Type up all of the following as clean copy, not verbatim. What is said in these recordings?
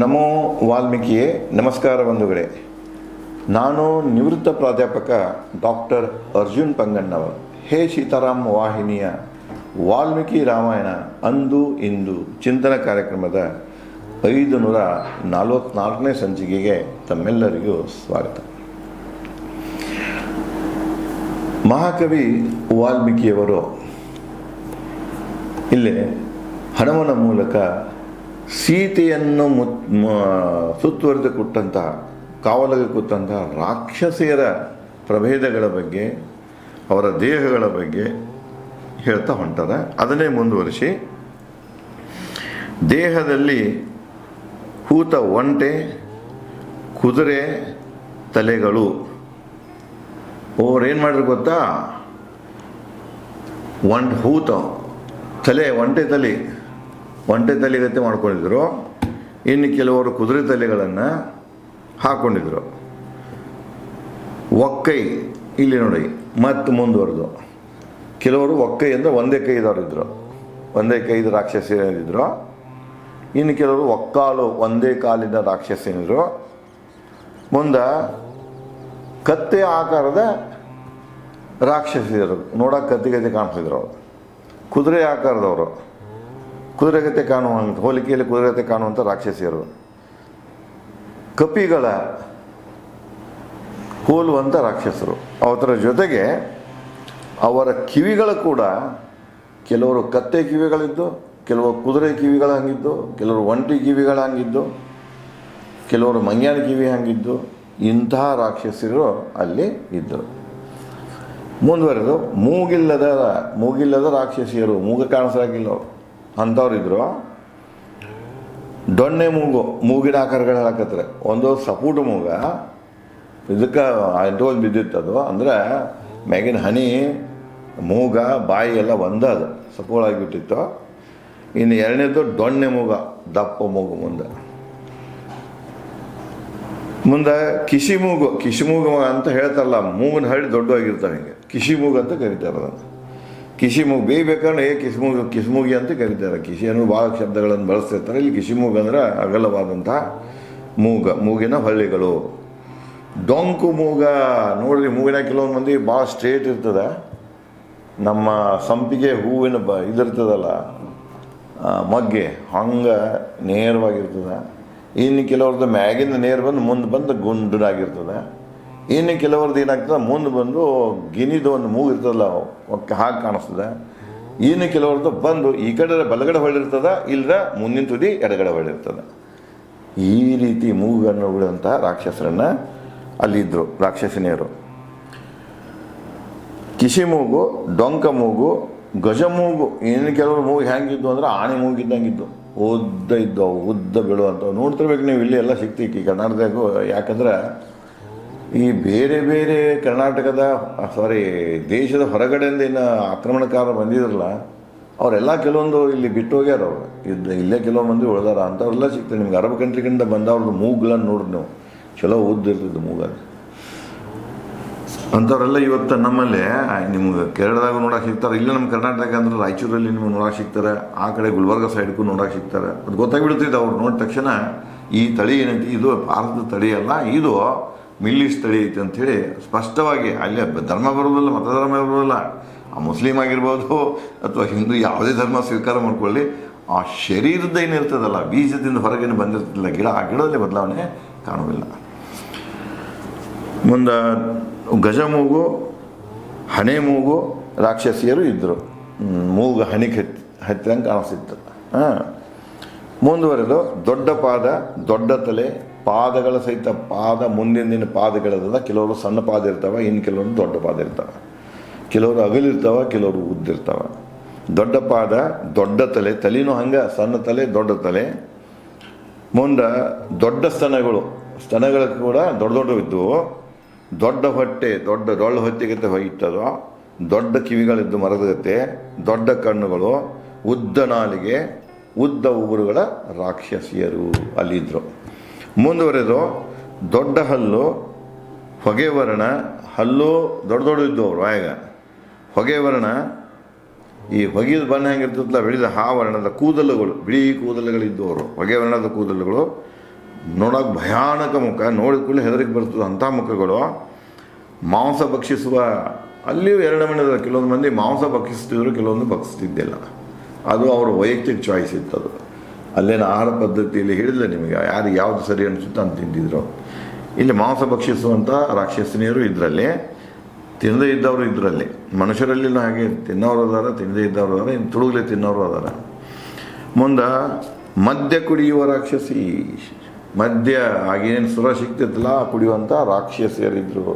ನಮೋ ವಾಲ್ಮೀಕಿಯೇ ನಮಸ್ಕಾರ ಬಂಧುಗಳೇ. ನಾನು ನಿವೃತ್ತ ಪ್ರಾಧ್ಯಾಪಕ ಡಾಕ್ಟರ್ ಅರ್ಜುನ್ ಪಂಗಣ್ಣವರ್. ಹೇ ಸೀತಾರಾಮ್ ವಾಹಿನಿಯ ವಾಲ್ಮೀಕಿ ರಾಮಾಯಣ ಅಂದು ಇಂದು ಚಿಂತನ ಕಾರ್ಯಕ್ರಮದ 544ನೇ ಸಂಚಿಕೆಗೆ ತಮ್ಮೆಲ್ಲರಿಗೂ ಸ್ವಾಗತ. ಮಹಾಕವಿ ವಾಲ್ಮೀಕಿಯವರು ಇಲ್ಲಿ ಹನುಮನ ಮೂಲಕ ಸೀತೆಯನ್ನು ಸುತ್ತುವರೆದು ಕೊಟ್ಟಂತಹ ಕಾವಲಿಗೆ ಕೂತಂತಹ ರಾಕ್ಷಸಿಯರ ಪ್ರಭೇದಗಳ ಬಗ್ಗೆ, ಅವರ ದೇಹಗಳ ಬಗ್ಗೆ ಹೇಳ್ತಾ ಹೊಂಟದ. ಅದನ್ನೇ ಮುಂದುವರಿಸಿ ದೇಹದಲ್ಲಿ ಹೂತ ಒಂಟೆ, ಕುದುರೆ ತಲೆಗಳು. ಅವ್ರೇನು ಮಾಡಿದ್ರು ಗೊತ್ತಾ? ಹೂತ ತಲೆ, ಒಂಟೆ ತಲೆಗತ್ತೆ ಮಾಡ್ಕೊಂಡಿದ್ರು. ಇನ್ನು ಕೆಲವರು ಕುದುರೆ ತಲೆಗಳನ್ನು ಹಾಕ್ಕೊಂಡಿದ್ರು. ಒಕ್ಕೈ ಇಲ್ಲಿ ನೋಡಿ, ಮತ್ತು ಮುಂದುವರೆದು ಕೆಲವರು ಒಕ್ಕೈ ಅಂದರೆ ಒಂದೇ ಕೈದವರಿದ್ದರು, ಒಂದೇ ಕೈದ ರಾಕ್ಷಸಿಯರಿದ್ದರು. ಇನ್ನು ಕೆಲವರು ಒಕ್ಕಾಲು, ಒಂದೇ ಕಾಲಿನ ರಾಕ್ಷಸಿಯರು. ಮುಂದೆ ಕತ್ತೆ ಆಕಾರದ ರಾಕ್ಷಸಿಯರು, ನೋಡೋಕೆ ಕತ್ತಿಗತೆ ಕಾಣಿಸಿದ್ರು. ಅವರು ಕುದುರೆ ಆಕಾರದವರು, ಕುದುರೆಗತೆ ಕಾಣುವಂಥ, ಹೋಲಿಕೆಯಲ್ಲಿ ಕುದುರೆಗತೆ ಕಾಣುವಂಥ ರಾಕ್ಷಸಿಯರು. ಕಪಿಗಳ ಹೋಲುವಂಥ ರಾಕ್ಷಸರು. ಅವರ ಜೊತೆಗೆ ಅವರ ಕಿವಿಗಳು ಕೂಡ ಕೆಲವರು ಕತ್ತೆ ಕಿವಿಗಳಿದ್ದು, ಕೆಲವರು ಕುದುರೆ ಕಿವಿಗಳ ಹಂಗಿದ್ದು, ಕೆಲವರು ಒಂಟಿ ಕಿವಿಗಳ ಹಂಗಿದ್ದು, ಕೆಲವರು ಮಂಗ್ಯಾನ ಕಿವಿ ಹಂಗಿದ್ದು. ಇಂತಹ ರಾಕ್ಷಸರು ಅಲ್ಲಿ ಇದ್ದರು. ಮುಂದುವರೆದು ಮೂಗಿಲ್ಲದ ರಾಕ್ಷಸಿಯರು, ಮೂಗ ಕಾಣಿಸಾಗಿಲ್ಲ ಅವರು, ಅಂಥವ್ರಿದ್ರು. ದೊಣ್ಣೆ ಮೂಗಿನ ಆಕಾರಗಳು ಹಾಕತ್ತಾರೆ. ಒಂದು ಸಪೂಟ ಮೂಗ, ಇದಕ್ಕೆ ಅಂಟೋಲ್ ಬಿದ್ದಿತ್ತದು, ಅಂದರೆ ಮ್ಯಾಗಿನ ಹನಿ ಮೂಗ ಬಾಯಿ ಎಲ್ಲ ಒಂದದು ಸಪೋಳಾಗಿಬಿಟ್ಟಿತ್ತು. ಇನ್ನು ಎರಡನೇದು ದೊಣ್ಣೆ ಮೂಗ, ದಪ್ಪ ಮೂಗು. ಮುಂದೆ ಕಿಶಿಮೂಗು ಅಂತ ಹೇಳ್ತಾರಲ್ಲ, ಮೂಗನ ಹಳ್ಳಿ ದೊಡ್ಡವಾಗಿರ್ತಾವೆ, ಹಿಂಗೆ ಕಿಶಿಮೂಗು ಅಂತ ಕರೀತಾರೆ. ಅದನ್ನು ಕಿಶಿಮೂಗು ಬೇಯ್ಬೇಕಾದ್ರೆ ಕಿಸ್ಮೂಗಿ ಅಂತ ಕರೀತಾರೆ. ಕಿಶಿ ಅನ್ನೋ ಭಾಳ ಶಬ್ದಗಳನ್ನು ಬಳಸ್ತಿರ್ತಾರೆ. ಇಲ್ಲಿ ಕಿಶಿಮೂಗು ಅಂದರೆ ಅಗಲವಾದಂಥ ಮೂಗಿನ ಹಳ್ಳಿಗಳು. ಡೊಂಕು ಮೂಗ ನೋಡ್ರಿ, ಮೂಗಿನ ಕೆಲವೊಂದು ಮಂದಿ ಭಾಳ ಸ್ಟ್ರೇಟ್ ಇರ್ತದೆ. ನಮ್ಮ ಸಂಪಿಗೆ ಹೂವಿನ ಇದಿರ್ತದಲ್ಲ ಮಗ್ಗೆ, ಹಂಗೆ ನೇರವಾಗಿರ್ತದೆ. ಇನ್ನು ಕೆಲವ್ರದ್ದು ಮ್ಯಾಗಿಂದ ನೇರ ಮುಂದೆ ಬಂದು ಗುಂಡಾಗಿರ್ತದೆ. ಇನ್ನು ಕೆಲವ್ರದ್ದು ಏನಾಗ್ತದೆ, ಮುಂದೆ ಬಂದು ಗಿನಿದು ಒಂದು ಮೂಗು ಇರ್ತದಲ್ಲ, ಹಾಗೆ ಕಾಣಿಸ್ತದೆ. ಇನ್ನು ಕೆಲವ್ರದ್ದು ಬಂದು ಈ ಕಡೆ ಬಲಗಡೆ ಹೊಳ್ಳಿರ್ತದೆ, ಇಲ್ಲದ ಮುಂದಿನ ತುದಿ ಎಡಗಡೆ ಹೊಳ್ಳಿರ್ತದೆ. ಈ ರೀತಿ ಮೂಗನ್ನು ಉಳಿದಂಥ ರಾಕ್ಷಸರನ್ನು ಅಲ್ಲಿದ್ದರು, ರಾಕ್ಷಸಿನಿಯರು. ಕಿಶಿ ಮೂಗು, ಡೊಂಕ ಮೂಗು, ಗಜಮೂಗು. ಇನ್ನು ಕೆಲವರು ಮೂಗು ಹೆಂಗಿದ್ದು ಅಂದ್ರೆ ಆಣೆ ಮೂಗಿದ್ದಂಗಿದ್ದು, ಉದ್ದ ಬೀಳುವಂಥವು ನೋಡ್ತಿರ್ಬೇಕು ನೀವು. ಇಲ್ಲಿ ಎಲ್ಲ ಸಿಗ್ತೀವಿ ಈ ಕರ್ನಾಟಕದಾಗೂ. ಯಾಕಂದ್ರೆ ಈ ಬೇರೆ ಬೇರೆ ದೇಶದ ಹೊರಗಡೆಯಿಂದ ಏನು ಆಕ್ರಮಣಕಾರರು ಬಂದಿದ್ರಲ್ಲ, ಅವರೆಲ್ಲ ಕೆಲವೊಂದು ಇಲ್ಲಿ ಬಿಟ್ಟು ಹೋಗ್ಯಾರ. ಅವರು ಇಲ್ಲೇ ಕೆಲವು ಮಂದಿ ಉಳಿದಾರ. ಅಂಥವ್ರೆಲ್ಲ ಸಿಗ್ತಾರೆ ನಿಮ್ಗೆ. ಅರಬ್ ಕಂಟ್ರಿಗಿಂದ ಬಂದವ್ರದ್ದು ಮೂಗ್ಗಳನ್ನು ನೋಡ್ರಿ ನೀವು, ಚಲೋ ಉದ್ದಿರ್ತದೆ ಮೂಗಲ್ಲಿ. ಅಂಥವ್ರೆಲ್ಲ ಇವತ್ತು ನಮ್ಮಲ್ಲಿ ನಿಮ್ಗೆ ಕೇರಳದಾಗ ನೋಡೋಕೆ ಸಿಗ್ತಾರೆ. ಇಲ್ಲ ನಮ್ಮ ಕರ್ನಾಟಕ ಅಂದ್ರೆ ರಾಯಚೂರಲ್ಲಿ ನಿಮ್ಗೆ ನೋಡೋಕೆ ಸಿಗ್ತಾರೆ. ಆ ಕಡೆ ಗುಲ್ಬರ್ಗ ಸೈಡ್ಗೂ ನೋಡೋಕೆ ಸಿಗ್ತಾರೆ. ಅದು ಗೊತ್ತಾಗ್ಬಿಡ್ತೈತೆ ಅವ್ರು ನೋಡಿದ ತಕ್ಷಣ, ಈ ತಳಿ ಏನೈತಿ, ಇದು ಭಾರತದ ತಳಿ ಅಲ್ಲ, ಇದು ಮಿಲ್ಲಿಸ್ ತಳಿ ಐತಿ ಅಂಥೇಳಿ ಸ್ಪಷ್ಟವಾಗಿ. ಅಲ್ಲಿ ಧರ್ಮ ಬರೋದಿಲ್ಲ, ಮತಧರ್ಮ ಬರೋದಿಲ್ಲ. ಆ ಮುಸ್ಲಿಮ್ ಆಗಿರ್ಬೋದು ಅಥವಾ ಹಿಂದೂ, ಯಾವುದೇ ಧರ್ಮ ಸ್ವೀಕಾರ ಮಾಡ್ಕೊಳ್ಳಿ, ಆ ಶರೀರದ ಏನಿರ್ತದಲ್ಲ, ಬೀಜದಿಂದ ಹೊರಗೇನು ಬಂದಿರ್ತದಿಲ್ಲ ಗಿಡ, ಆ ಗಿಡದಲ್ಲಿ ಬದಲಾವಣೆ ಕಾಣುವುದಿಲ್ಲ. ಮುಂದೆ ಗಜಮೂಗು, ಹಣೆ ಮೂಗು ರಾಕ್ಷಸಿಯರು ಇದ್ದರು. ಮೂಗು ಹಣಿಗೆ ಹತ್ತಿರಂಗೆ ಕಾಣಿಸ್ತಿತ್ತು. ಮುಂದುವರೆದು ದೊಡ್ಡ ಪಾದ, ದೊಡ್ಡ ತಲೆ, ಪಾದಗಳ ಸಹಿತ ಪಾದ, ಮುಂದಿನ ಪಾದಗಳದ. ಕೆಲವರು ಸಣ್ಣ ಪಾದ ಇರ್ತಾವೆ, ಇನ್ನು ಕೆಲವರು ದೊಡ್ಡ ಪಾದ ಇರ್ತಾವೆ. ಕೆಲವರು ಅಗಲಿರ್ತಾವೆ, ಕೆಲವರು ಉದ್ದಿರ್ತಾವೆ. ದೊಡ್ಡ ಪಾದ, ದೊಡ್ಡ ತಲೆ, ತಲೆನೂ ಹಂಗೆ, ಸಣ್ಣ ತಲೆ, ದೊಡ್ಡ ತಲೆ. ಮುಂದೆ ದೊಡ್ಡ ಸ್ತನಗಳು ಕೂಡ ದೊಡ್ಡ ಇದ್ದವು. ದೊಡ್ಡ ಹೊಟ್ಟೆ, ಡೊಳ್ಳು ಹೊತ್ತಿಗತ್ತೆ ಹೋಗಿತ್ತದು. ದೊಡ್ಡ ಕಿವಿಗಳಿದ್ದು ಮರದಗತ್ತೆ. ದೊಡ್ಡ ಕಣ್ಣುಗಳು, ಉದ್ದ ನಾಲಿಗೆ, ಉದ್ದ ಉಗುರುಗಳ ರಾಕ್ಷಸಿಯರು ಅಲ್ಲಿದ್ದರು. ಮುಂದುವರೆದು ದೊಡ್ಡ ಹಲ್ಲು, ಹೊಗೆ ವರ್ಣ, ಹಲ್ಲು ದೊಡ್ಡ ಇದ್ದು ಅವರು ಆಗ. ಹೊಗೆ ವರ್ಣ, ಈ ಹೊಗೆದ ಬಣ್ಣ ಹೆಂಗಿರ್ತದಲ್ಲ, ಬೆಳೆದ ಆ ವರ್ಣದ ಕೂದಲುಗಳು, ಬಿಳಿ ಕೂದಲುಗಳಿದ್ದವರು, ಹೊಗೆ ವರ್ಣದ ಕೂದಲುಗಳು. ನೋಡೋಕೆ ಭಯಾನಕ ಮುಖ, ನೋಡಿದ ಕೂಡಲೇ ಹೆದರಿಕೆ ಬರ್ತದೆ ಅಂಥ ಮುಖಗಳು. ಮಾಂಸ ಭಕ್ಷಿಸುವ ಅಲ್ಲಿಯೂ ಎರಡು ಮನೆ ಕೆಲವೊಂದು ಮಂದಿ ಮಾಂಸ ಭಕ್ಷಿಸ್ತಿದ್ರು, ಕೆಲವೊಂದು ಭಕ್ಷಿಸ್ತಿದ್ದಿಲ್ಲ. ಅದು ಅವ್ರ ವೈಯಕ್ತಿಕ ಚಾಯ್ಸ್ ಇತ್ತು. ಅದು ಅಲ್ಲೇನು ಆಹಾರ ಪದ್ಧತಿಯಲ್ಲಿ ಹೇಳಿಲ್ಲ ನಿಮಗೆ ಯಾರಿಗೆ ಯಾವುದು ಸರಿ ಅನಿಸುತ್ತೆ ಅಂತ ತಿಂದಿದ್ರು. ಇಲ್ಲಿ ಮಾಂಸ ಭಕ್ಷಿಸುವಂಥ ರಾಕ್ಷಸನಿಯರು ಇದರಲ್ಲಿ, ತಿನ್ನದೇ ಇದ್ದವರು ಇದರಲ್ಲಿ. ಮನುಷ್ಯರಲ್ಲಿನೂ ಹಾಗೆ ತಿನ್ನೋರು ಅದಾರ, ತಿನ್ನದೇ ಇದ್ದವರು ಅದಾರ, ಇನ್ನು ತುಳುಗಲೆ ತಿನ್ನೋರು ಅದಾರ. ಮುಂದೆ ಮದ್ಯ ಕುಡಿಯುವ ರಾಕ್ಷಸಿ, ಮದ್ಯ ಆಗೇನು ಸುರ ಸಿಗ್ತಿತ್ತಲ್ಲ ಕುಡಿಯುವಂಥ ರಾಕ್ಷಸಿಯರಿದ್ದರು.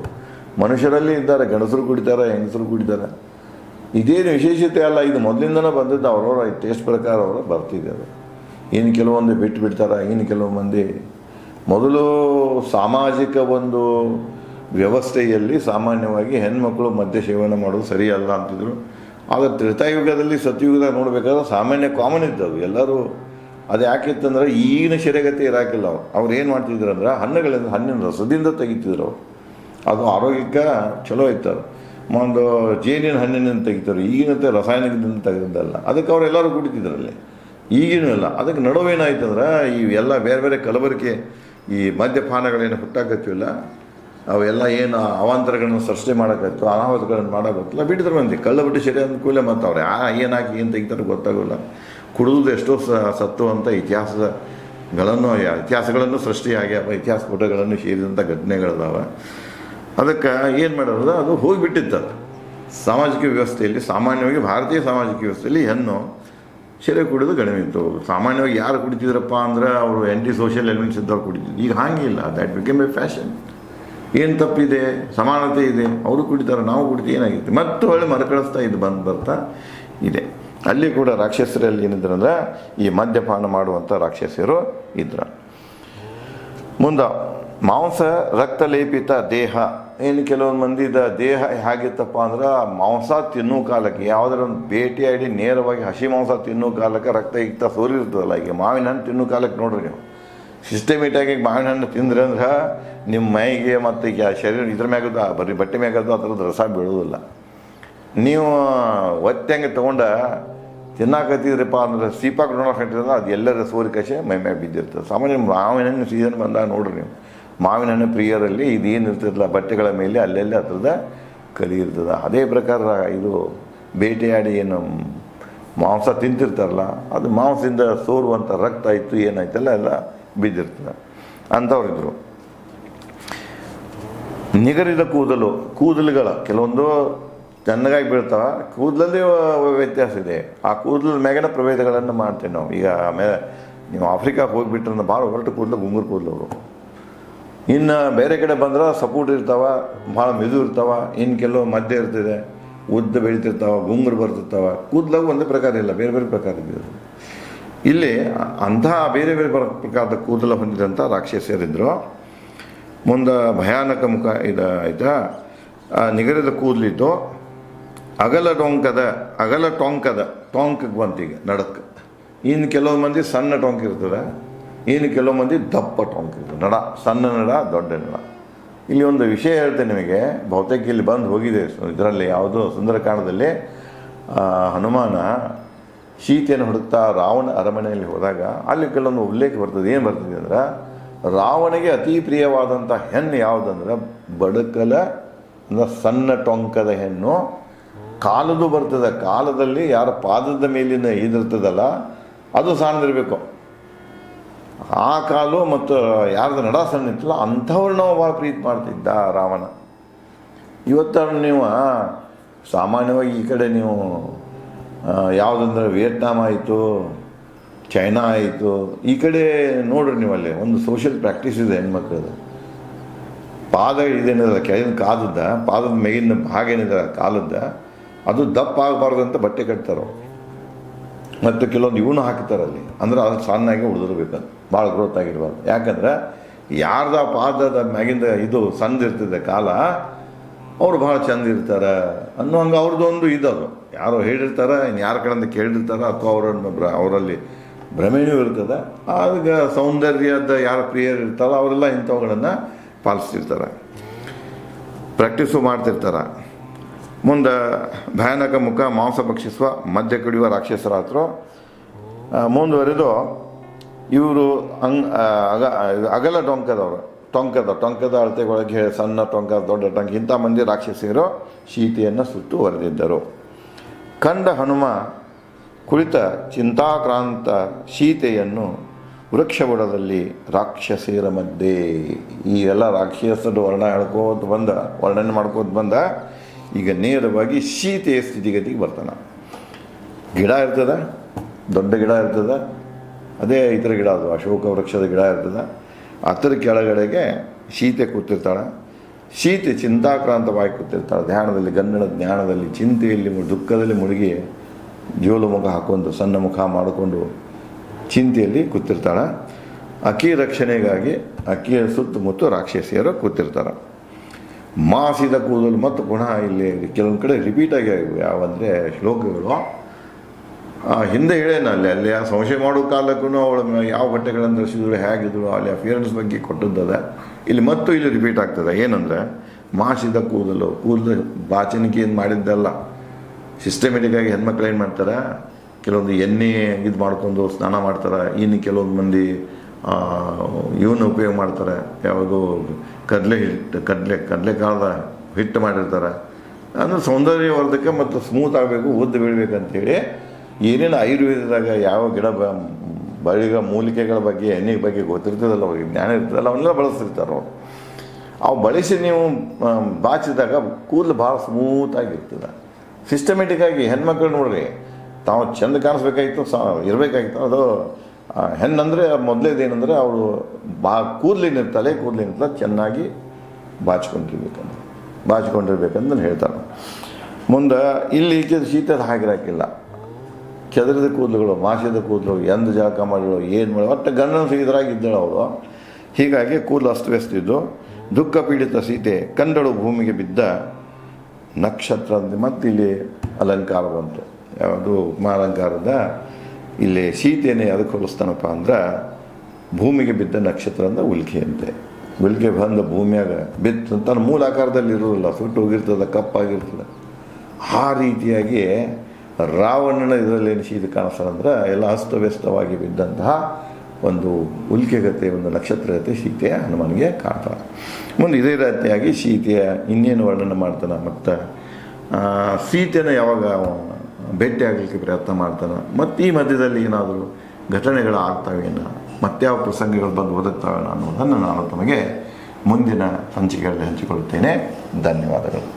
ಮನುಷ್ಯರಲ್ಲಿ ಇದ್ದಾರೆ, ಗಂಡಸರು ಕುಡಿತಾರೆ, ಹೆಂಗಸರು ಕುಡಿತಾರೆ. ಇದೇನು ವಿಶೇಷತೆ ಅಲ್ಲ, ಇದು ಮೊದಲಿಂದನೇ ಬಂದಿದ್ದು. ಅವರವರ ಟೇಸ್ಟ್ ಪ್ರಕಾರ ಅವರು ಬರ್ತಿದೆ. ಅದು ಇನ್ನು ಕೆಲವೊಂದು ಬಿಟ್ಟು ಬಿಡ್ತಾರೆ. ಇನ್ನು ಕೆಲವು ಮಂದಿ ಮೊದಲು ಸಾಮಾಜಿಕ ಒಂದು ವ್ಯವಸ್ಥೆಯಲ್ಲಿ ಸಾಮಾನ್ಯವಾಗಿ ಹೆಣ್ಮಕ್ಳು ಮದ್ಯ ಸೇವನೆ ಮಾಡೋದು ಸರಿಯಲ್ಲ ಅಂತಿದ್ರು. ಆದರೆ ತ್ರೇತಾಯುಗದಲ್ಲಿ ಸತ್ಯುಗದಾಗ ನೋಡಬೇಕಾದ್ರೆ ಸಾಮಾನ್ಯ ಕಾಮನ್ ಇದ್ದವು ಎಲ್ಲರೂ. ಅದು ಯಾಕಿತ್ತಂದ್ರೆ ಈಗಿನ ಶರೀರಗತಿ ಇರಾಕಿಲ್ಲ. ಅವ್ರು ಏನು ಮಾಡ್ತಿದ್ರು ಅಂದ್ರೆ ಹಣ್ಣುಗಳಿಂದ, ಹಣ್ಣಿನ ರಸದಿಂದ ತೆಗಿತಿದ್ರು. ಅದು ಆರೋಗ್ಯಕ್ಕೆ ಚಲೋ ಇತ್ತು. ಒಂದು ಜೇನಿನ ಹಣ್ಣಿನಿಂದ ತೆಗಿತಾರೆ, ಈಗಿನಂತೆ ರಾಸಾಯನಿಕದಿಂದ ತೆಗೆದಲ್ಲ. ಅದಕ್ಕೆ ಅವರೆಲ್ಲರೂ ಕುಡಿತಿದ್ರಲ್ಲಿ, ಈಗಿನೂ ಇಲ್ಲ. ಅದಕ್ಕೆ ನಡುವೇನಾಯ್ತಂದ್ರೆ ಈ ಎಲ್ಲ ಬೇರೆ ಬೇರೆ ಕಲಬೆರಕೆ ಈ ಮದ್ಯಪಾನಗಳೇನು ಹುಟ್ಟಾಕತ್ತಿಲ್ಲ, ಅವೆಲ್ಲ ಏನು ಅವಾಂತರಗಳನ್ನು ಸೃಷ್ಟಿ ಮಾಡೋಕ್ಕಾಯ್ತು, ಅನಾಹುತಗಳನ್ನು ಮಾಡೋಕ್ಕಾಗ್ತಿಲ್ಲ. ಬಿಟ್ಟಿದ್ರೆ ಮಂದಿ ಕಳ್ಳ ಬಿಟ್ಟು ಸರಿ ಅಂದ್ಕೂಲೆ ಮತ್ತು ಅವ್ರು ಏನು ಹಾಕಿ ಏನು ತೆಗಿತಾರೆ ಗೊತ್ತಾಗೋಲ್ಲ. ಕುಡಿದು ಎಷ್ಟೋ ಸತ್ತುವಂಥ ಇತಿಹಾಸಗಳನ್ನು ಸೃಷ್ಟಿಯಾಗ್ಯಾವ, ಇತಿಹಾಸ ಪುಟಗಳನ್ನು ಸೇರಿದಂಥ ಘಟನೆಗಳಿದಾವೆ. ಅದಕ್ಕೆ ಏನು ಮಾಡೋದು, ಅದು ಹೋಗಿಬಿಟ್ಟಿತ್ತು. ಸಾಮಾಜಿಕ ವ್ಯವಸ್ಥೆಯಲ್ಲಿ ಸಾಮಾನ್ಯವಾಗಿ ಭಾರತೀಯ ಸಾಮಾಜಿಕ ವ್ಯವಸ್ಥೆಯಲ್ಲಿ ಹೆಣ್ಣು ಸೆರೆ ಕುಡಿದು ಕಡಿಮೆ ಇತ್ತು. ಸಾಮಾನ್ಯವಾಗಿ ಯಾರು ಕುಡಿತಿದ್ರಪ್ಪ ಅಂದ್ರೆ ಅವರು ಆ್ಯಂಟಿ ಸೋಷಿಯಲ್ ಎಲಿಮೆಂಟ್ಸ್ ಇದ್ದವ್ರು ಕುಡಿತಿದ್ರು. ಈಗ ಹಾಗಿಲ್ಲ, ದ್ಯಾಟ್ ಬಿಕೇಮ್ ಎ ಫ್ಯಾಷನ್. ಏನು ತಪ್ಪಿದೆ, ಸಮಾನತೆ ಇದೆ, ಅವರು ಕುಡಿತಾರೆ, ನಾವು ಕುಡಿತೀವಿ, ಏನಾಗಿತ್ತು ಮತ್ತು ಒಳ್ಳೆ ಮರುಕಳಿಸ್ತಾ ಇದು ಬರ್ತಾ ಇದೆ. ಅಲ್ಲಿ ಕೂಡ ರಾಕ್ಷಸರಲ್ಲಿ ಏನಿದ್ರಂದ್ರೆ ಈ ಮದ್ಯಪಾನ ಮಾಡುವಂಥ ರಾಕ್ಷಸರು ಇದ್ರು. ಮುಂದೆ ಮಾಂಸ ರಕ್ತಲೇಪಿತ ದೇಹ. ಏನು ಕೆಲವೊಂದು ಮಂದಿದ ದೇಹ ಹೇಗಿತ್ತಪ್ಪ ಅಂದ್ರೆ ಮಾಂಸ ತಿನ್ನೋ ಕಾಲಕ್ಕೆ ಯಾವುದರ ಒಂದು ಭೇಟಿಯಾಡಿ ನೇರವಾಗಿ ಹಸಿ ಮಾಂಸ ತಿನ್ನೋ ಕಾಲಕ್ಕೆ ರಕ್ತ ಸೋರಿರ್ತದಲ್ಲ. ಈಗ ಮಾವಿನ ಹಣ್ಣು ತಿನ್ನೋ ಕಾಲಕ್ಕೆ ನೋಡ್ರಿ ನೀವು ಸಿಸ್ಟಮೇಟಾಗಿ ಮಾವಿನ ಹಣ್ಣು ತಿಂದ್ರೆ ಅಂದ್ರೆ ನಿಮ್ಮ ಮೈಗೆ ಮತ್ತು ಈಗ ಶರೀರ ಇದ್ರ ಮ್ಯಾಗದು ಬರೀ ಬಟ್ಟೆ ಮ್ಯಾಗದು ಆ ಥರದ್ದು ರಸ ಬೀಳೋದಿಲ್ಲ. ನೀವು ಒತ್ತಂಗೆ ತೊಗೊಂಡ ತಿನ್ನಾಕತ್ತಿದ್ರಪ್ಪ ಅಂದ್ರೆ ಸೀಪಾಕ್ ನೋಡೋಕೆ ಅದು ಎಲ್ಲರ ಸೋರಿಕಶೆ ಮೈ ಮ್ಯಾಗ ಬಿದ್ದಿರ್ತದೆ. ಸಾಮಾನ್ಯ ಮಾವಿನ ಹಣ್ಣು ಸೀಸನ್ ಬಂದಾಗ ನೋಡ್ರಿ ನೀವು, ಮಾವಿನ ಹಣ್ಣು ಪ್ರಿಯರಲ್ಲಿ ಇದೇನು ಇರ್ತದಲ್ಲ ಬಟ್ಟೆಗಳ ಮೇಲೆ ಅಲ್ಲೆಲ್ಲಿ ಹತ್ರದ ಕಲಿ ಇರ್ತದೆ. ಅದೇ ಪ್ರಕಾರ ಇದು ಬೇಟೆಯಾಡಿ ಏನು ಮಾಂಸ ತಿಂತಿರ್ತಾರಲ್ಲ, ಅದು ಮಾಂಸದಿಂದ ಸೋರುವಂಥ ರಕ್ತ ಆಯಿತು ಏನಾಯ್ತಲ್ಲ ಎಲ್ಲ ಬಿದ್ದಿರ್ತದೆ ಅಂಥವ್ರಿದ್ರು. ನಿಗರಿದ ಕೂದಲುಗಳ ಕೆಲವೊಂದು ತಣ್ಣಗಾಗಿ ಬೀಳ್ತಾವೆ. ಕೂದಲಲ್ಲಿ ವ್ಯತ್ಯಾಸ ಇದೆ. ಆ ಕೂದಲ ಮ್ಯಾಗಿನ ಪ್ರಭೇದಗಳನ್ನು ಮಾಡ್ತೇವೆ ನಾವು. ಈಗ ಆಮೇಲೆ ನೀವು ಆಫ್ರಿಕಾಕ್ಕೆ ಹೋಗಿಬಿಟ್ರೆ ಭಾಳ ಹೊರಟು ಕೂದಲು ಗುಂಗುರು ಕೂದಲು ಅವರು. ಇನ್ನು ಬೇರೆ ಕಡೆ ಬಂದ್ರೆ ಸಪೋರ್ಟ್ ಇರ್ತಾವೆ, ಭಾಳ ಮೆದು ಇರ್ತಾವೆ. ಇನ್ನು ಕೆಲವು ಮಧ್ಯ ಇರ್ತದೆ, ಉದ್ದ ಬೆಳಿತಿರ್ತಾವೆ, ಗುಂಗುರು ಬರ್ತಿರ್ತಾವೆ. ಕೂದಲಾಗೂ ಒಂದೇ ಪ್ರಕಾರ ಇಲ್ಲ, ಬೇರೆ ಬೇರೆ ಪ್ರಕಾರ ಇದೆ. ಇಲ್ಲಿ ಅಂತಹ ಬೇರೆ ಬೇರೆ ಪ್ರಕಾರದ ಕೂದಲ ಹೊಂದಿದಂಥ ರಾಕ್ಷಸರಿದ್ದರು. ಮುಂದೆ ಭಯಾನಕ ಮುಖ ಆಯಿತಾ. ನಿಗರದ ಕೂದಲಿದ್ದು ಅಗಲ ಟೊಂಕಗೆ ಬಂತೀಗ ನಡಕ್ಕೆ. ಇನ್ನು ಕೆಲವು ಮಂದಿ ಸಣ್ಣ ಟೊಂಕ ಇರ್ತದೆ, ಇನ್ನು ಕೆಲವು ಮಂದಿ ದಪ್ಪ ಟೊಂಕ ಇರ್ತದೆ. ನಡ ಸಣ್ಣ ನಡ, ದೊಡ್ಡ ನಡ. ಇಲ್ಲಿ ಒಂದು ವಿಷಯ ಹೇಳ್ತೇನೆ ನಿಮಗೆ, ಬಹುತೇಕ ಇಲ್ಲಿ ಬಂದು ಹೋಗಿದೆ ಇದರಲ್ಲಿ ಯಾವುದೋ ಸುಂದರಕಾಂಡದಲ್ಲಿ. ಹನುಮಾನ ಸೀತೆಯನ್ನು ಹುಡುಕ್ತಾ ರಾವಣ ಅರಮನೆಯಲ್ಲಿ ಹೋದಾಗ ಅಲ್ಲಿ ಕೆಲವೊಂದು ಉಲ್ಲೇಖ ಬರ್ತದೆ. ಏನು ಬರ್ತದೆ ಅಂದ್ರೆ ರಾವಣಿಗೆ ಅತಿ ಪ್ರಿಯವಾದಂಥ ಹೆಣ್ಣು ಯಾವುದಂದ್ರೆ ಬಡಕಲ ಅಂದ್ರೆ ಸಣ್ಣ ಟೊಂಕದ ಹೆಣ್ಣು. ಕಾಲದು ಬರ್ತದೆ, ಕಾಲದಲ್ಲಿ ಯಾರ ಪಾದದ ಮೇಲಿನ ಇದಿರ್ತದಲ್ಲ ಅದು ಸಣ್ಣದಿರಬೇಕು. ಆ ಕಾಲು ಮತ್ತು ಯಾರ್ದು ನಡ ಸಣ್ಣ ಇತ್ತಲ್ಲ ಅಂಥವ್ರು ನಾವು ಭಾಳ ಪ್ರೀತಿ ಮಾಡ್ತಿದ್ದ ರಾವಣ. ಇವತ್ತು ನೀವು ಸಾಮಾನ್ಯವಾಗಿ ಈ ಕಡೆ ನೀವು ಯಾವುದಂದ್ರೆ ವಿಯೆಟ್ನಾಂ ಆಯಿತು, ಚೈನಾ ಆಯಿತು, ಈ ಕಡೆ ನೋಡ್ರಿ ನೀವು ಅಲ್ಲಿ ಒಂದು ಸೋಷಿಯಲ್ ಪ್ರಾಕ್ಟೀಸ್ ಇದೆ ಹೆಣ್ಮಕ್ಳದು. ಪಾದ ಇದೇನಿದೆ ಕೆಳಗಿನ ಕಾಲದ ಪಾದದ ಮೇಗಿನ ಹಾಗೇನಿದೆ ಕಾಲದ ಅದು ದಪ್ಪ ಆಗಬಾರ್ದು ಅಂತ ಬಟ್ಟೆ ಕಟ್ತಾರೆ. ಮತ್ತು ಕೆಲವೊಂದು ಇವನು ಹಾಕ್ತಾರಲ್ಲಿ, ಅಂದ್ರೆ ಅದು ಸಣ್ಣಾಗಿ ಉಳಿದಿರ್ಬೇಕಂತ, ಭಾಳ ಗ್ರೋತ್ ಆಗಿರ್ಬಾರ್ದು. ಯಾಕಂದ್ರೆ ಯಾರ್ದ ಪಾದದ ಮ್ಯಾಗಿಂದ ಇದು ಸಣ್ಣ ಇರ್ತದೆ ಕಾಲ, ಅವ್ರು ಭಾಳ ಚಂದ ಇರ್ತಾರೆ ಅನ್ನೋ ಹಂಗೆ ಅವ್ರದ್ದೊಂದು ಇದದು. ಯಾರೋ ಹೇಳಿರ್ತಾರೆ, ಇನ್ನು ಯಾರ ಕಡೆಯಿಂದ ಕೇಳಿರ್ತಾರೆ, ಅಥವಾ ಅವರಲ್ಲಿ ಭ್ರಮೆನೂ ಇರ್ತದೆ. ಆಗ ಸೌಂದರ್ಯದ ಯಾರು ಪ್ರಿಯರು ಇರ್ತಾರೋ ಅವರೆಲ್ಲ ಇಂಥವುಗಳನ್ನು ಪಾಲಿಸ್ತಿರ್ತಾರೆ, ಪ್ರಾಕ್ಟೀಸು ಮಾಡ್ತಿರ್ತಾರೆ. ಮುಂದೆ ಭಯಾನಕ ಮುಖ ಮಾಂಸ ಭಕ್ಷಿಸುವ ಮದ್ಯ ಕುಡಿಯುವ ರಾಕ್ಷಸರಾತ್ರು. ಮುಂದುವರೆದು ಇವರು ಅಗಲ ಟೊಂಕದ ಅಳತೆಗೊಳಗೆ ಸಣ್ಣ ಟೊಂಕ ದೊಡ್ಡ ಟೊಂಕ ಇಂಥ ಮಂದಿ ರಾಕ್ಷಸಿಯರು ಸೀತೆಯನ್ನು ಸುತ್ತುವರೆದಿದ್ದರು. ಕಂಡ ಹನುಮ ಕುಳಿತ ಚಿಂತಾಕ್ರಾಂತ ಸೀತೆಯನ್ನು ವೃಕ್ಷಬುಡದಲ್ಲಿ ರಾಕ್ಷಸಿಯರ ಮಧ್ಯೆ, ಈ ಎಲ್ಲ ರಾಕ್ಷಸರು ವರ್ಣನೆ ಮಾಡ್ಕೋತ ಬಂದ ಈಗ ನೇರವಾಗಿ ಸೀತೆಯ ಸ್ಥಿತಿಗತಿಗೆ ಬರ್ತಾನೆ. ಗಿಡ ಇರ್ತದ, ದೊಡ್ಡ ಗಿಡ ಇರ್ತದ, ಅದೇ ಇತರ ಗಿಡ, ಅದು ಅಶೋಕ ವೃಕ್ಷದ ಗಿಡ ಇರ್ತದೆ. ಅದರ ಕೆಳಗಡೆಗೆ ಸೀತೆ ಕೂತಿರ್ತಾಳೆ. ಸೀತೆ ಚಿಂತಾಕ್ರಾಂತವಾಗಿ ಕೂತಿರ್ತಾಳೆ, ಧ್ಯಾನದಲ್ಲಿ, ಗನ್ನಡ ಜ್ಞಾನದಲ್ಲಿ, ಚಿಂತೆಯಲ್ಲಿ, ದುಃಖದಲ್ಲಿ ಮುಳುಗಿ ಜೋಲು ಮುಖ ಹಾಕೊಂಡು ಸಣ್ಣ ಮುಖ ಮಾಡಿಕೊಂಡು ಚಿಂತೆಯಲ್ಲಿ ಕೂತಿರ್ತಾಳೆ. ಅಕ್ಕಿ ರಕ್ಷಣೆಗಾಗಿ ಅಕ್ಕಿಯ ಸುತ್ತಮುತ್ತ ರಾಕ್ಷಸಿಯರು ಕೂತಿರ್ತಾರೆ. ಮಾಸಿದ ಕೂದಲು ಮತ್ತು ಪುನಃ ಇಲ್ಲಿ ಕೆಲವೊಂದು ಕಡೆ ರಿಪೀಟ್ ಆಗಿವೆ. ಯಾವಂದರೆ ಶ್ಲೋಕಗಳು ಹಿಂದೆ ಹೇಳೇನ ಅಲ್ಲಿ ಸಂಶಯ ಮಾಡೋ ಕಾಲಕ್ಕೂ ಅವಳ ಯಾವ ಬಟ್ಟೆಗಳನ್ನು ಧರಿಸಿದ್ರು, ಹೇಗಿದ್ರು, ಅಲ್ಲಿ ಅಫಿಯರೆನ್ಸ್ ಬಗ್ಗೆ ಕೊಟ್ಟದ್ದದ. ಇಲ್ಲಿ ರಿಪೀಟ್ ಆಗ್ತದೆ. ಏನಂದರೆ ಮಾಸಿದ ಕೂದಲು ಬಾಚಣಿಕೆಯನ್ನು ಮಾಡಿದ್ದಲ್ಲ. ಸಿಸ್ಟಮೆಟಿಕ್ಕಾಗಿ ಹೆಣ್ಮಕ್ಳು ಏನು ಮಾಡ್ತಾರೆ, ಕೆಲವೊಂದು ಎಣ್ಣೆ ಇದು ಮಾಡ್ಕೊಂಡು ಸ್ನಾನ ಮಾಡ್ತಾರೆ. ಇನ್ನು ಕೆಲವೊಂದು ಮಂದಿ ಇವನ್ನ ಉಪಯೋಗ ಮಾಡ್ತಾರೆ, ಯಾವುದು ಕಡಲೆಕಾಳದ ಹಿಟ್ಟು ಮಾಡಿರ್ತಾರೆ. ಅಂದರೆ ಸೌಂದರ್ಯವರ್ಧಕ ಮತ್ತು ಸ್ಮೂತ್ ಆಗಬೇಕು, ಉದ್ದು ಬೀಳಬೇಕಂತೇಳಿ ಏನೇನು ಆಯುರ್ವೇದದಾಗ ಯಾವ ಗಿಡ ಬಳಿಗ ಮೂಲಿಕೆಗಳ ಬಗ್ಗೆ, ಎಣ್ಣೆ ಬಗ್ಗೆ ಗೊತ್ತಿರ್ತದಲ್ಲ, ಅವ್ರಿಗೆ ಜ್ಞಾನ ಇರ್ತದಲ್ಲ, ಅವನ್ನೆಲ್ಲ ಬಳಸ್ತಿರ್ತಾರೆ ಅವರು. ಅವು ಬಳಸಿ ನೀವು ಬಾಚಿದಾಗ ಕೂದಲು ಭಾಳ ಸ್ಮೂತಾಗಿರ್ತದೆ. ಸಿಸ್ಟಮೆಟಿಕ್ಕಾಗಿ ಹೆಣ್ಮಕ್ಳು ನೋಡ್ರಿ, ತಾವು ಚೆಂದ ಕಾಣಿಸ್ಬೇಕಾಗಿತ್ತು, ಇರಬೇಕಾಗಿತ್ತು. ಅದು ಹೆಣ್ಣಂದರೆ ಮೊದಲೇದೇನೆಂದರೆ ಅವಳು ತಲೆ ಕೂದಲಿನಿರ್ತದೆ ಚೆನ್ನಾಗಿ ಬಾಚಿಕೊಂಡಿರ್ಬೇಕಂತ ಹೇಳ್ತಾರೆ. ಮುಂದೆ ಇಲ್ಲಿ ಶೀತದ ಹಾಕಿರಾಕಿಲ್ಲ. ಕೆದರಿದ ಕೂದಲುಗಳು, ಮಾಸಿದ ಕೂದಲು, ಎಂದು ಜಳಕ ಮಾಡಿಗಳು, ಏನು ಮಾಡಿ ಒಟ್ಟು ಗಂಡನ ಸಿಗಿದ್ರಾಗಿದ್ದಳು ಅವಳು. ಹೀಗಾಗಿ ಕೂದಲು ಅಸ್ತವ್ಯಸ್ತಿದ್ದು ದುಃಖ ಪೀಡಿತ ಸೀತೆ ಕಂಡಳು ಭೂಮಿಗೆ ಬಿದ್ದ ನಕ್ಷತ್ರ ಅಂತ. ಮತ್ತು ಇಲ್ಲಿ ಅಲಂಕಾರ ಬಂತು, ಯಾವುದು ಉಪಮಾಲಂಕಾರದ. ಇಲ್ಲಿ ಸೀತೆಯೇ ಅದಕ್ಕೆ ಹೋಲಿಸ್ತಾನಪ್ಪ ಅಂದ್ರೆ ಭೂಮಿಗೆ ಬಿದ್ದ ನಕ್ಷತ್ರ ಅಂದ್ರೆ ಉಲ್ಕೆಯಂತೆ. ಉಲ್ಕೆ ಬಂದ ಭೂಮಿಯಾಗ ಬಿತ್ತು, ತನ್ನ ಮೂಲ ಆಕಾರದಲ್ಲಿ ಇರೋದಿಲ್ಲ, ಸುಟ್ಟು ಹೋಗಿರ್ತದೆ, ಕಪ್ಪಾಗಿರ್ತದೆ. ಆ ರೀತಿಯಾಗಿ ರಾವಣನ ಇದರಲ್ಲಿ ಏನು ಸೀತೆ ಕಾಣಿಸ್ತಾರಂದ್ರೆ ಎಲ್ಲ ಅಸ್ತವ್ಯಸ್ತವಾಗಿ ಬಿದ್ದಂತಹ ಒಂದು ಉಲ್ಕೆಗತೆ, ಒಂದು ನಕ್ಷತ್ರಗತೆ ಸೀತೆಯ ಹನುಮನಿಗೆ ಕಾಣ್ತಾನೆ. ಮುಂದೆ ಇದೇ ರೀತಿಯಾಗಿ ಸೀತೆಯ ಇನ್ನೇನು ವರ್ಣನೆ ಮಾಡ್ತಾನೆ. ಮತ್ತು ಸೀತೆನ ಯಾವಾಗ ಭೇಟಿ ಆಗಲಿಕ್ಕೆ ಪ್ರಯತ್ನ ಮಾಡ್ತಾನೆ, ಮತ್ತು ಈ ಮಧ್ಯದಲ್ಲಿ ಏನಾದರೂ ಘಟನೆಗಳು ಆಗ್ತಾವೇನೋ, ಮತ್ಯಾವ ಪ್ರಸಂಗಗಳು ಬಂದು ಒದಗ್ತಾವೇನೋ ಅನ್ನೋದನ್ನು ನಾನು ತಮಗೆ ಮುಂದಿನ ಸಂಚಿಕೆಯಲ್ಲಿ ಹಂಚಿಕೊಳ್ಳುತ್ತೇನೆ. ಧನ್ಯವಾದಗಳು.